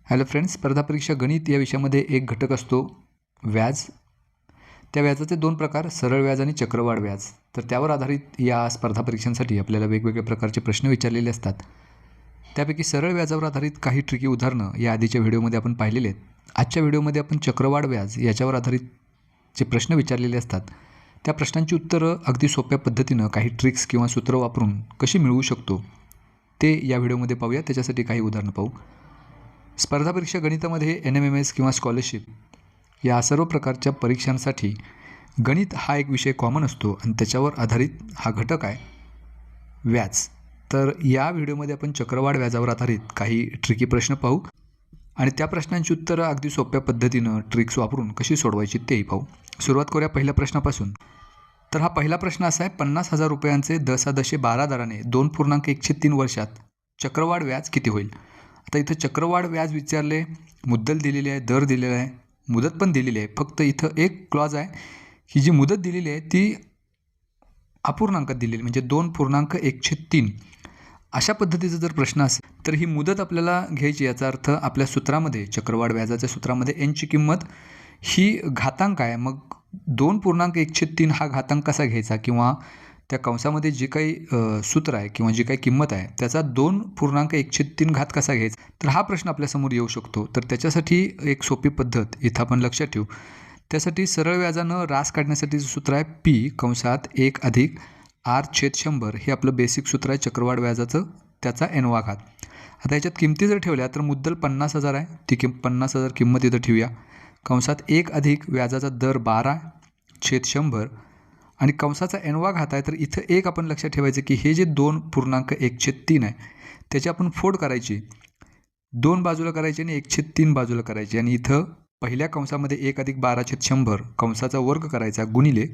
Hello friends, स्पर्धा परीक्षा गणित या विषयामध्ये एक घटक असतो व्याज. त्या व्याजाचे दोन प्रकार, सरळ व्याज आणि चक्रवाढ व्याज. तर त्यावर आधारित या स्पर्धा परीक्षांसाठी आपल्याला वेगवेगळ्या प्रकारचे प्रश्न विचारलेले असतात. त्यापैकी सरळ व्याजावर आधारित काही ट्रिकी उदाहरणं या आधीच्या व्हिडिओमध्ये आपण पाहिलेले आहेत. आजच्या व्हिडिओमध्ये आपण चक्रवाढ व्याज याच्यावर आधारित जे प्रश्न विचारलेले असतात त्या प्रश्नांची उत्तरं अगदी सोप्या पद्धतीनं काही ट्रिक्स किंवा सूत्र वापरून कशी मिळवू शकतो ते या व्हिडिओमध्ये पाहूया. त्याच्यासाठी काही उदाहरणं पाहू. स्पर्धा परीक्षा गणितामध्ये NMMS किंवा स्कॉलरशिप या सर्व प्रकारच्या परीक्षांसाठी गणित हा एक विषय कॉमन असतो आणि त्याच्यावर आधारित हा घटक आहे व्याज. तर या व्हिडिओमध्ये आपण चक्रवाढ व्याजावर आधारित काही ट्रिकी प्रश्न पाहू आणि त्या प्रश्नांची उत्तरं अगदी सोप्या पद्धतीनं ट्रिक्स वापरून कशी सोडवायची तेही पाहू. सुरुवात करूया पहिल्या प्रश्नापासून. तर हा पहिला प्रश्न असा आहे, 50,000 रुपयांचे 10/12 दराने 2.13 वर्षात चक्रवाढ व्याज किती होईल? आता इथं चक्रवाढ व्याज विचारले, मुद्दल दिलेली आहे, दर दिलेला आहे, मुदत पण दिलेली आहे. फक्त इथं एक क्लॉज आहे की जी मुदत दिलेली आहे ती अपूर्णांकात दिलेली, म्हणजे 2.13 अशा पद्धतीचा जर प्रश्न असेल तर ही मुदत आपल्याला घ्यायची. याचा अर्थ आपल्या सूत्रामध्ये, चक्रवाढ व्याजाच्या सूत्रामध्ये एनची किंमत ही घातांक आहे. मग 2.13 हा घातांक कसा घ्यायचा, किंवा त्या कंसामध्ये जे काही सूत्र आहे किंवा जी काही किंमत आहे त्याचा 2.13 घात कसा घ्यायचा, तर हा प्रश्न आपल्यासमोर येऊ शकतो. तर त्याच्यासाठी एक सोपी पद्धत इथं आपण लक्षात ठेवू. त्यासाठी सरळ व्याजानं रास काढण्यासाठी सूत्र आहे P कंसात 1 अधिक R/100 हे आपलं बेसिक सूत्र आहे चक्रवाढ व्याजाचं, त्याचा n वा घात. आता याच्यात किमती जर ठेवल्या तर मुद्दल 50,000 आहे, ती 50,000 किंमत इथं ठेवूया. कंसात 1 अधिक व्याजाचा दर 12/100 आणि कंसाचा n वा घात आहे. तर इथं एक आपण लक्षात ठेवायचं की हे जे 2.13 आहे त्याची आपण फोड करायची, 2 बाजूला करायची आणि 1/3 बाजूला करायची. आणि इथं पहिल्या कंसामध्ये 1 अधिक 12/100 कंसाचा वर्ग करायचा गुणिले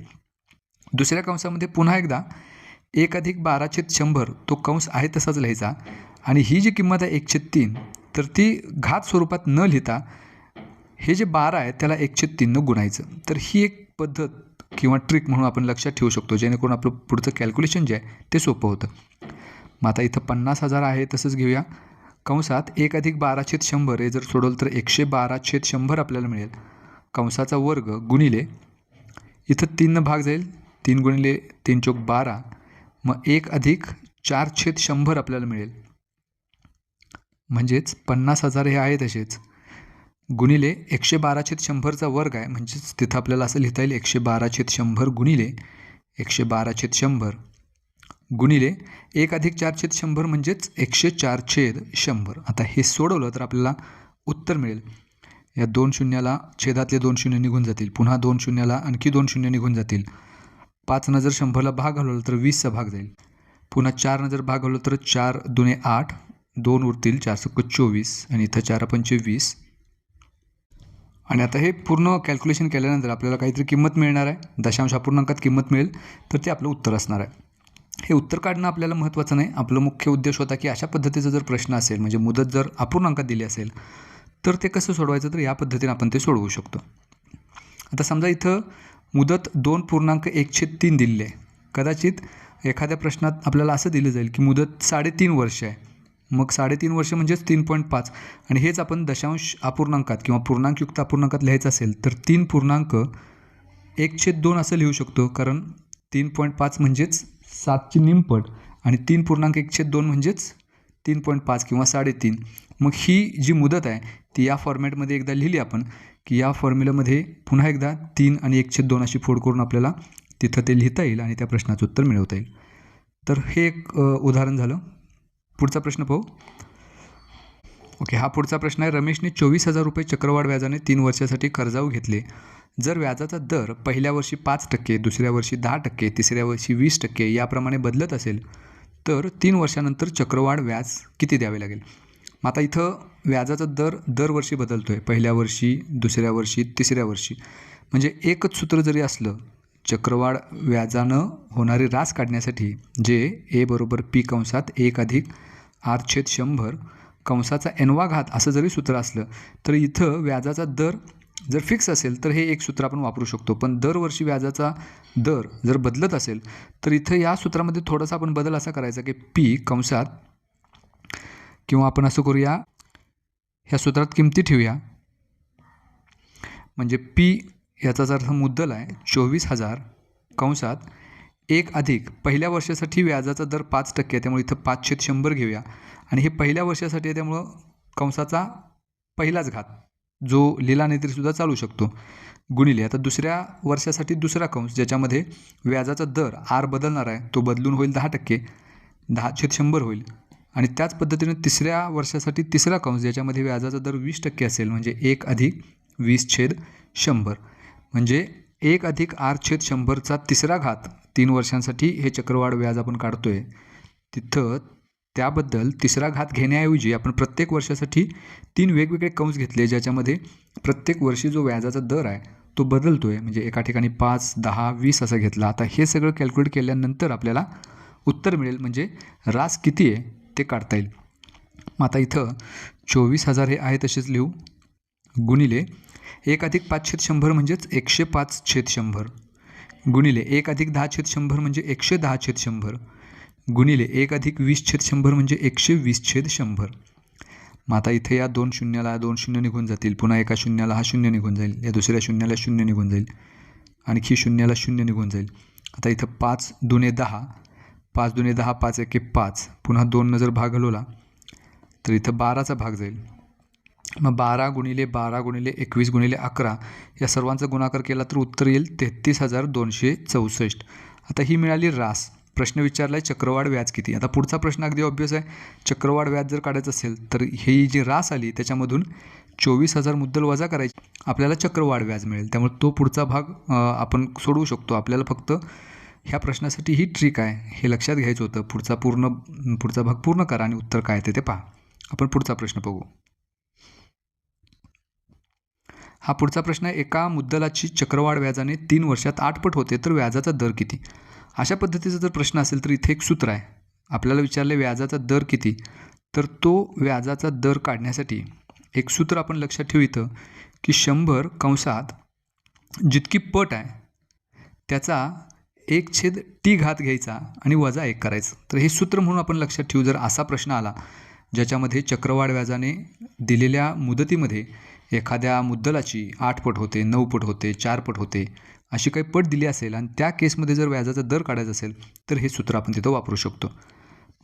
दुसऱ्या कंसामध्ये पुन्हा एकदा 1 अधिक 12/100 तो कंस आहे तसाच लिहायचा. आणि ही जी किंमत आहे 1/3 तर ती घात स्वरूपात न लिहिता हे जे 12 आहे त्याला 1/3 गुणायचं. तर ही एक पद्धत किंवा ट्रिक म्हणून आपण लक्षात ठेवू शकतो, जेणेकरून आपलं पुढचं कॅल्क्युलेशन जे आहे ते सोपं होतं. मग आता इथं 50,000 आहे तसंच घेऊया. कंसात 1 अधिक 12/100 हे जर सोडवलं तर 112/100 आपल्याला मिळेल. कंसाचा वर्ग गुणिले इथं 3 भाग जाईल, 3 गुणिले 3 चौक 12, मग 1 अधिक 4/100 आपल्याला मिळेल. म्हणजेच 50,000 हे आहे तसेच गुणिले 112/100चा वर्ग आहे, म्हणजेच तिथं आपल्याला असं लिहिता येईल 112/100 गुणिले 112/100 गुणिले 1 अधिक 4/100 म्हणजेच 104/100. आता हे सोडवलं तर आपल्याला उत्तर मिळेल. या 2 शून्याला छेदातले 2 शून्य निघून जातील, पुन्हा 2 शून्याला आणखी 2 शून्य निघून जातील. 5 जर 100ला भाग घालवलं तर 20चा भाग जाईल. पुन्हा 4 जर भाग घालवलं तर 4 दुणे 8, 2 उरतील, 4 × 24 आणि इथं 4 × 5 = 20. आणि आता हे पूर्ण कॅल्क्युलेशन केल्यानंतर आपल्याला काहीतरी किंमत मिळणार आहे, दशांश अपूर्णांकात किंमत मिळेल, तर ते आपलं उत्तर असणार आहे. हे उत्तर काढणं आपल्याला महत्त्वाचं नाही. आपलं मुख्य उद्देश होता की अशा पद्धतीचा जर प्रश्न असेल, म्हणजे मुदत जर अपूर्णांकात दिली असेल तर ते कसं सोडवायचं, तर या पद्धतीने आपण ते सोडवू शकतो. आता समजा इथं मुदत 2.13 दिलेली आहे. कदाचित एखाद्या प्रश्नात आपल्याला असं दिलं जाईल की मुदत 3.5 वर्ष आहे. मग 3.5 वर्ष म्हणजेच 3.5 आणि हेच आपण दशांश अपूर्णांकात किंवा पूर्णांकयुक्त अपूर्णांकात लिहायचं असेल तर 3.1/2 असं लिहू शकतो, कारण 3.5 म्हणजेच 7ची निमपट आणि 3.1/2 म्हणजेच 3.5 किंवा 3.5. मग ही जी मुदत आहे ती या फॉर्मॅटमध्ये एकदा लिहिली आपण की या फॉर्म्युल्यामध्ये पुन्हा एकदा 3 आणि 1/2 अशी फोड करून आपल्याला तिथं ते लिहिता येईल आणि त्या प्रश्नाचं उत्तर मिळवता येईल. तर हे एक उदाहरण झालं. पुढचा प्रश्न पाहू. ओके, हा पुढचा प्रश्न आहे. रमेशने 24,000 रुपये चक्रवाढ व्याजाने 3 वर्षासाठी कर्जाऊ घेतले. जर व्याजाचा दर पहिल्या वर्षी 5%, दुसऱ्या वर्षी 10%, तिसऱ्या वर्षी 20% याप्रमाणे बदलत असेल तर 3 वर्षानंतर चक्रवाढ व्याज किती द्यावे लागेल? मग आता इथं व्याजाचा दर दरवर्षी बदलतो आहे, पहिल्या वर्षी, दुसऱ्या वर्षी, तिसऱ्या वर्षी. म्हणजे एकच सूत्र जरी असलं चक्रवाढ व्याजानं होणारी रास काढण्यासाठी, जे A बरोबर P कंसात 1 अधिक R/100 कंसाचा n वा घात असं जरी सूत्र असलं तर इथं व्याजाचा दर जर फिक्स असेल तर हे एक सूत्र आपण वापरू शकतो. पण दरवर्षी व्याजाचा दर जर बदलत असेल तर इथं या सूत्रामध्ये थोडासा आपण बदल असा करायचा की P कंसात, किंवा आपण असं करूया ह्या सूत्रात किमती ठेवूया. म्हणजे पी याचाच अर्थ मुद्दल आहे 24,000 कंसात 1 अधिक पहिल्या वर्षासाठी व्याजाचा दर 5% आहे, त्यामुळे इथं 5/100 घेऊया. आणि हे पहिल्या वर्षासाठी आहे त्यामुळं कंसाचा पहिलाच घात जो लिहिला नाही तरीसुद्धा चालू शकतो, गुणिले आता दुसऱ्या वर्षासाठी दुसरा कंस ज्याच्यामध्ये व्याजाचा दर आर बदलणार आहे, तो बदलून होईल 10%, 10/100 होईल. आणि त्याच पद्धतीने तिसऱ्या वर्षासाठी तिसरा कंस ज्याच्यामध्ये व्याजाचा दर 20% असेल, म्हणजे 1 अधिक 20/100 म्हणजे 1 अधिक R/100चा तिसरा घात 3 वर्षांसाठी हे चक्रवाढ व्याज आपण काढतोय. तिथं त्याबद्दल तिसरा घात घेण्याऐवजी आपण प्रत्येक वर्षासाठी 3 वेगवेगळे कंस घेतले, ज्याच्यामध्ये प्रत्येक वर्षी जो व्याजाचा दर आहे तो बदलतोय. म्हणजे एका ठिकाणी 5, 10, 20 असा घेतला. आता हे सगळं कॅल्क्युलेट केल्यानंतर आपल्याला उत्तर मिळेल, म्हणजे रास किती आहे ते काढता येईल. मग आता इथं 24,000 हे आहे तसेच लिहू, गुणिले 1 अधिक 5/100 म्हणजेच 105/100 गुणिले 1 अधिक 10/100 म्हणजे 110/100 गुणिले 1 अधिक 20/100 म्हणजे 120/100. मग आता इथे या 2 शून्याला 2 शून्य निघून जातील, पुन्हा एका शून्याला हा शून्य निघून जाईल, या दुसऱ्या शून्याला शून्य निघून जाईल, आणखी शून्याला शून्य निघून जाईल. आता इथं 5 दुणे 10, 5 दुणे 10, 5 एके 5, पुन्हा 2 जर भाग हलवला तर इथं 12चा भाग जाईल. मग 12 गुणिले 12 गुणिले 21 गुणिले 11 या सर्वांचा गुणाकार केला तर उत्तर येईल 33,264. आता ही मिळाली रास. प्रश्न विचारला आहे चक्रवाढ व्याज किती. आता पुढचा प्रश्न अगदी ऑब्वियस आहे, चक्रवाढ व्याज जर काढायचं असेल तर ही जी रास आली त्याच्यामधून 24,000 मुद्दल वजा करायची, आपल्याला चक्रवाढ व्याज मिळेल. त्यामुळे तो पुढचा भाग आपण सोडवू शकतो. आपल्याला फक्त ह्या प्रश्नासाठी ही ट्रिक आहे, हे लक्षात घ्यायचं होतं. पुढचा भाग पूर्ण करा आणि उत्तर काय ते पहा. आपण पुढचा प्रश्न बघू. हा पुढचा प्रश्न आहे, एका मुद्दलाची चक्रवाढ व्याजाने 3 वर्षात 8 पट होते तर व्याजाचा दर किती. अशा पद्धतीचा जर प्रश्न असेल तर इथे एक सूत्र आहे. आपल्याला विचारले व्याजाचा दर किती, तर तो व्याजाचा दर काढण्यासाठी एक सूत्र आपण लक्षात ठेवू इथं की 100 कंसात जितकी पट आहे त्याचा 1/t घात घ्यायचा आणि वजा 1 करायचं. तर हे सूत्र म्हणून आपण लक्षात ठेवू. जर असा प्रश्न आला ज्याच्यामध्ये चक्रवाढ व्याजाने दिलेल्या मुदतीमध्ये एखाद्या मुद्दलाची 8 पट होते, 9 पट होते, 4 पट होते, अशी काही पट दिली असेल आणि त्या केसमध्ये जर व्याजाचा दर काढायचा असेल तर हे सूत्र आपण तिथं वापरू शकतो.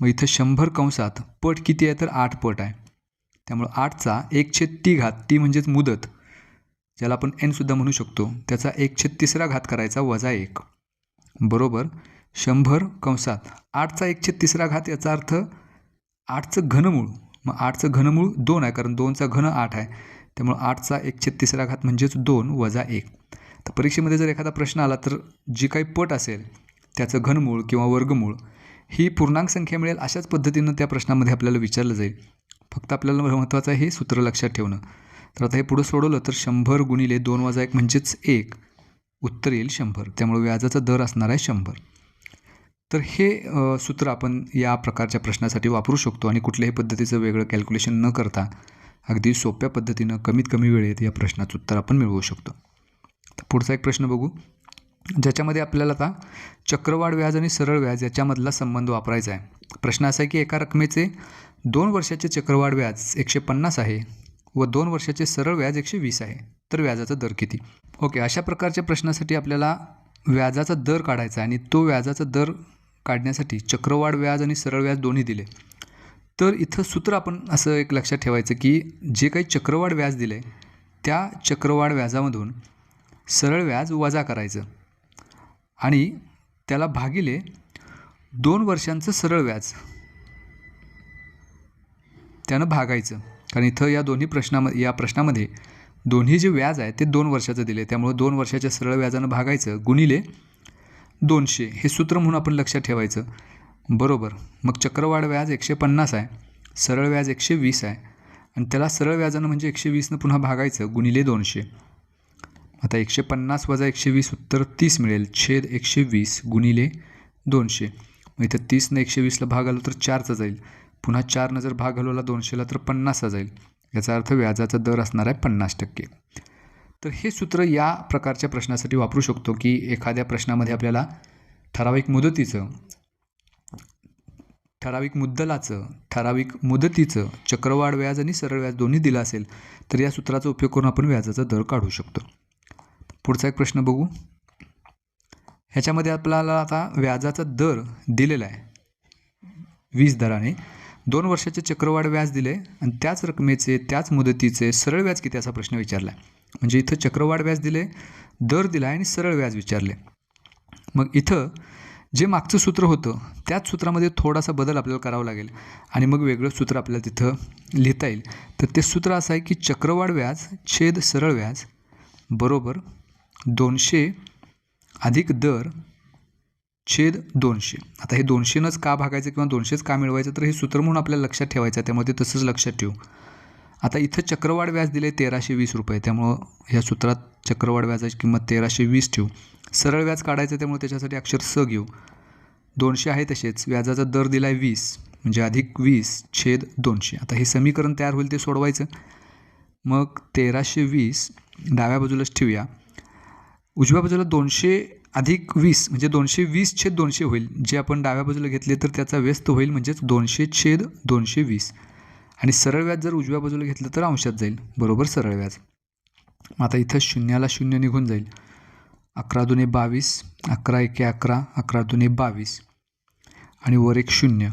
मग इथं 100 कंसात पट किती आहे तर 8 पट आहे. त्यामुळं 8चा 1/t घात, टी म्हणजेच मुदत, ज्याला आपण n सुद्धा म्हणू शकतो, त्याचा 1/3 घात करायचा वजा 1 बरोबर 100 कंसात 8चा 1/3 घात, याचा अर्थ 8चं घनमूळ. मग 8चं घनमूळ 2 आहे, कारण 2चा घन 8 आहे. त्यामुळे 8चा 1/3 घात म्हणजेच 2 वजा 1. तर परीक्षेमध्ये जर एखादा प्रश्न आला तर जी काही पट असेल त्याचं घनमूळ किंवा वर्गमूळ ही पूर्णांक संख्या मिळेल, अशाच पद्धतीनं त्या प्रश्नामध्ये आपल्याला विचारलं जाईल. फक्त आपल्याला महत्त्वाचं आहे हे सूत्र लक्षात ठेवणं. तर आता हे पुढं सोडवलं तर 100 गुणिले 2 वजा 1 म्हणजेच 1, उत्तर येईल 100. त्यामुळे व्याजाचा दर असणार आहे 100. तर हे सूत्र आपण या प्रकारच्या प्रश्नासाठी वापरू शकतो आणि कुठल्याही पद्धतीचं वेगळं कॅल्क्युलेशन न करता अगदी सोप्या पद्धतीनं कमीत कमी वेळेत या प्रश्नाचं उत्तर आपण मिळवू शकतो. तर पुढचा एक प्रश्न बघू, ज्याच्यामध्ये आपल्याला आता चक्रवाढ व्याज आणि सरळ व्याज याच्यामधला संबंध वापरायचा आहे. प्रश्न असा आहे की एका रकमेचे 2 वर्षाचे चक्रवाढ व्याज 150 आहे व 2 वर्षाचे सरळ व्याज 120 आहे, तर व्याजाचा दर किती. ओके, अशा प्रकारच्या प्रश्नासाठी आपल्याला व्याजाचा दर काढायचा आहे आणि तो व्याजाचा दर काढण्यासाठी चक्रवाढ व्याज आणि सरळ व्याज दोन्ही दिले. तर इथं सूत्र आपण असं एक लक्षात ठेवायचं की जे काही चक्रवाढ व्याज दिले त्या चक्रवाढ व्याजामधून सरळ व्याज वजा करायचं आणि त्याला भागिले 2 वर्षांचं सरळ व्याज त्यानं भागायचं. कारण इथं या प्रश्नामध्ये दोन्ही जे व्याज आहे ते 2 वर्षाचं दिले, त्यामुळे 2 वर्षाच्या सरळ व्याजानं भागायचं गुणिले 200 हे सूत्र म्हणून आपण लक्षात ठेवायचं बरोबर. मग चक्रवाढ व्याज 150 आहे, सरळ व्याज 120 आहे आणि त्याला सरळ व्याजानं म्हणजे 120नं पुन्हा भागायचं गुणिले 200. आता 150 वजा 120 उत्तर 30 मिळेल, छेद 120 गुणिले 200. मग इथं 30नं 120ला भाग आलो तर 4चा जाईल, पुन्हा 4नं जर भाग हलवला 200ला तर 50चा जाईल. याचा अर्थ व्याजाचा दर असणार आहे 50%. तर हे सूत्र या प्रकारच्या प्रश्नासाठी वापरू शकतो की एखाद्या प्रश्नामध्ये आपल्याला ठराविक मुदतीचं ठराविक मुद्दलाचं, ठराविक मुदतीचं, चक्रवाढ व्याज आणि सरळ व्याज दोन्ही दिलं असेल तर या सूत्राचा उपयोग करून आपण व्याजाचा दर काढू शकतो. पुढचा एक प्रश्न बघू. ह्याच्यामध्ये आपल्याला आता व्याजाचा दर दिलेला आहे 20 दराने. 2 वर्षाचे चक्रवाढ व्याज दिले आणि त्याच रकमेचे, त्याच मुदतीचे सरळ व्याज किती असा प्रश्न विचारला आहे. म्हणजे इथं चक्रवाढ व्याज दिले, दर दिला आहे आणि सरळ व्याज विचारले. मग इथं जे मागचं सूत्र होतं त्याच सूत्रामध्ये थोडासा बदल आपल्याला करावा लागेल आणि मग वेगळं सूत्र आपल्याला तिथं लिहिता येईल. तर ते सूत्र असं आहे की चक्रवाढ व्याज छेद सरळ व्याज बरोबर 200 अधिक दर छेद 200. आता हे 200नंच का भागायचं किंवा 200च का मिळवायचं तर हे सूत्र म्हणून आपल्याला लक्षात ठेवायचं आहे, त्यामुळे ते तसंच लक्षात ठेवू. आता इथं चक्रवाढ व्याज दिले 1320 रुपये, त्यामुळं ह्या सूत्रात चक्रवाढ व्याजाची किंमत 1320 ठेवू. सरळ व्याज काढायचं त्यामुळे त्याच्यासाठी अक्षर स घेऊ. 200 आहे तसेच, व्याजाचा दर दिला आहे 20 म्हणजे अधिक 20 छेद 200. आता हे समीकरण तयार होईल ते सोडवायचं. मग 1320 डाव्या बाजूलाच ठेवूया. उजव्या बाजूला 200 अधिक 20 म्हणजे 220 छेद 200 होईल. जे आपण डाव्या बाजूला घेतले तर त्याचा व्यस्त होईल म्हणजेच 200 छेद 220. आणि सरळ व्याज जर उजव्या बाजूला घेतलं तर अंशात जाईल बरोबर सरळ व्याज. आता इथं शून्याला शून्य निघून जाईल. 11 दुने 22, 11 एके 11, 11 दुने 22 आणि वर एक 0.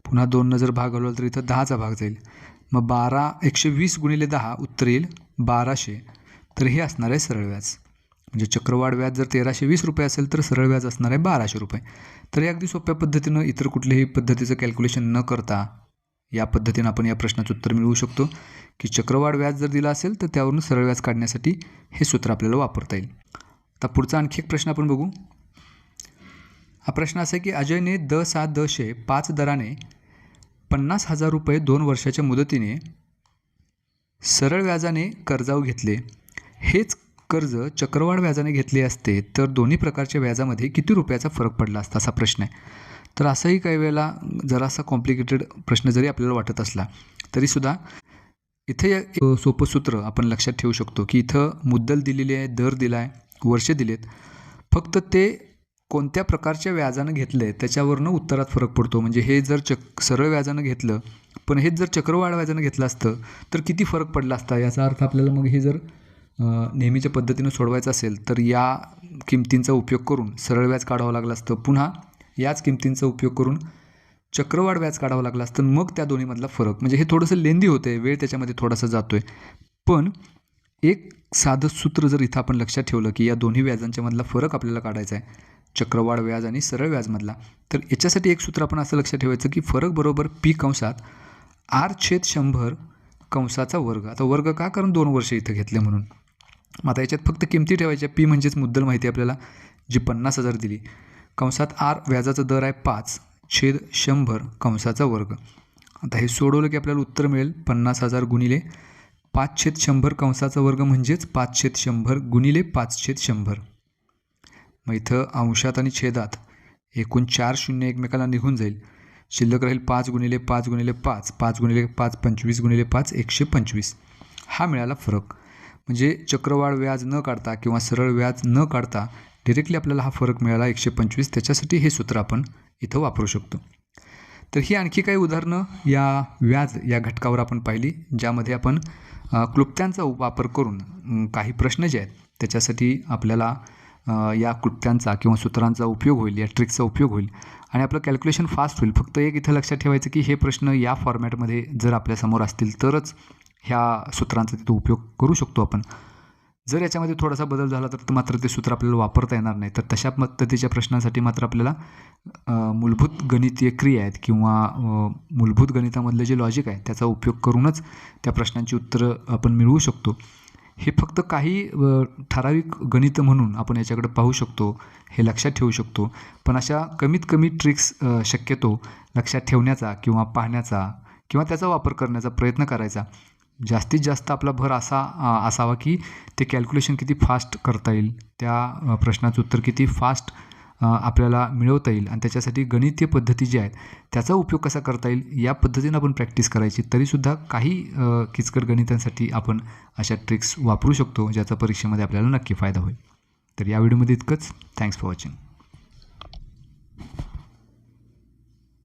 पुन्हा 2 जर भाग घालवला तर इथं 10चा भाग जाईल. मग 120 गुणिले 10 उत्तर येईल 1200. तर हे असणार आहे सरळ व्याज. म्हणजे चक्रवाढ व्याज जर 1320 रुपये असेल तर सरळ व्याज असणार आहे 1200 रुपये. तर हे अगदी सोप्या पद्धतीनं इतर कुठल्याही पद्धतीचं कॅल्क्युलेशन न करता या पद्धतीनं आपण या प्रश्नाचं उत्तर मिळवू शकतो की चक्रवाढ व्याज जर दिला असेल तर त्यावरून सरळ व्याज काढण्यासाठी हे सूत्र आपल्याला वापरता येईल. आता पुढचा आणखी एक प्रश्न आपण बघू. हा प्रश्न असा आहे की अजयने द 5 दराने 50,000 रुपये 2 वर्षाच्या मुदतीने सरळ व्याजाने कर्जाऊ घेतले. हेच कर्ज चक्रवाढ व्याजाने घेतले असते तर दोन्ही प्रकारच्या व्याजामध्ये किती रुपयाचा फरक पडला असता असा प्रश्न आहे. तर असंही काही वेळेला जरासा कॉम्प्लिकेटेड प्रश्न जरी आपल्याला वाटत असला तरीसुद्धा इथं सोपं सूत्र आपण लक्षात ठेवू शकतो की इथं मुद्दल दिलेली आहे, दर दिला आहे, वर्षे दिलेत. फक्त ते कोणत्या प्रकारच्या व्याजानं घेतलं आहे त्याच्यावरनं उत्तरात फरक पडतो. म्हणजे हे जर सरळ व्याजानं घेतलं पण हेच जर चक्रवाढ व्याजानं घेतलं असतं तर किती फरक पडला असता. याचा अर्थ आपल्याला मग हे जर नेहमीच्या पद्धतीनं सोडवायचं असेल तर या किमतींचा उपयोग करून सरळ व्याज काढावं लागलं असतं. पुन्हा याच किमतींचा उपयोग करून चक्रवाढ व्याज काढावं लागलं असतं. मग त्या दोन्हीमधला फरक म्हणजे हे थोडंसं लेंदी होतं आहे, वेळ त्याच्यामध्ये थोडासा जातो आहे. पण एक साधं सूत्र जर इथं आपण लक्षात ठेवलं की या दोन्ही व्याजांच्या मधला फरक आपल्याला काढायचा आहे, चक्रवाढ व्याज आणि सरळ व्याजमधला, तर याच्यासाठी एक सूत्र आपण असं लक्षात ठेवायचं की फरक बरोबर पी कंसात R छेद 100 कंसाचा वर्ग. आता वर्ग का, कारण 2 वर्ष इथं घेतले म्हणून. मग आता याच्यात फक्त किमती ठेवायच्या. पी म्हणजेच मुद्दल माहिती आपल्याला जी 50,000 दिली, कंसात R व्याजाचा दर आहे 5 छेद 100 कंसाचा वर्ग. आता हे सोडवलं की आपल्याला उत्तर मिळेल 50,000 गुणिले 5 छेद 100 कंसाचा वर्ग म्हणजेच 5 छेद 100 गुणिले 5 छेद 100. मग इथं अंशात आणि छेदात एकूण 4 शून्य एकमेकाला निघून जाईल. शिल्लक राहील 5 गुणिले 5 गुणिले 5, 5 गुणिले 5 25 गुणिले 5 125. हा मिळाला फरक. म्हणजे चक्रवाढ व्याज न काढता किंवा सरळ व्याज न काढता डिरेक्टली आपल्याला हा फरक मिळाला 125. त्याच्यासाठी हे सूत्र आपण इथं वापरू शकतो. तर ही आणखी काही उदाहरणं या व्याज या घटकावर आपण पाहिली, ज्यामध्ये आपण क्लुप्त्यांचा वापर करून काही प्रश्न जे आहेत त्याच्यासाठी आपल्याला या क्लुप्त्यांचा किंवा सूत्रांचा उपयोग होईल, या ट्रिक्सचा उपयोग होईल आणि आपलं कॅल्क्युलेशन फास्ट होईल. फक्त एक इथं लक्षात ठेवायचं की हे प्रश्न या फॉर्मॅटमध्ये जर आपल्यासमोर असतील तरच ह्या सूत्रांचा तिथं उपयोग करू शकतो आपण. जर याच्यामध्ये थोडासा बदल झाला तर मात्र ते सूत्र आपल्याला वापरता येणार नाही. तर तशा पद्धतीच्या प्रश्नांसाठी मात्र आपल्याला मूलभूत गणितीय क्रिया आहेत किंवा मूलभूत गणितामधलं जे लॉजिक आहे त्याचा उपयोग करूनच त्या प्रश्नांची उत्तरं आपण मिळवू शकतो. हे फक्त काही ठराविक गणितं म्हणून आपण याच्याकडे पाहू शकतो, हे लक्षात ठेवू शकतो. पण अशा कमीत कमी ट्रिक्स शक्यतो लक्षात ठेवण्याचा किंवा पाहण्याचा किंवा त्याचा वापर करण्याचा प्रयत्न करायचा. जास्तीत जास्त आपला भर असावा की ते कॅल्क्युलेशन किती फास्ट करता येईल, त्या प्रश्नाचं उत्तर किती फास्ट आपल्याला मिळवता येईल आणि त्याच्यासाठी गणितीय पद्धती ज्या आहेत त्याचा उपयोग कसा करता येईल या पद्धतीनं आपण प्रॅक्टिस करायची. तरीसुद्धा काही किचकट गणितांसाठी आपण अशा ट्रिक्स वापरू शकतो ज्याचा परीक्षेमध्ये आपल्याला नक्की फायदा होईल. तर या व्हिडिओमध्ये इतकंच. Thanks for watching.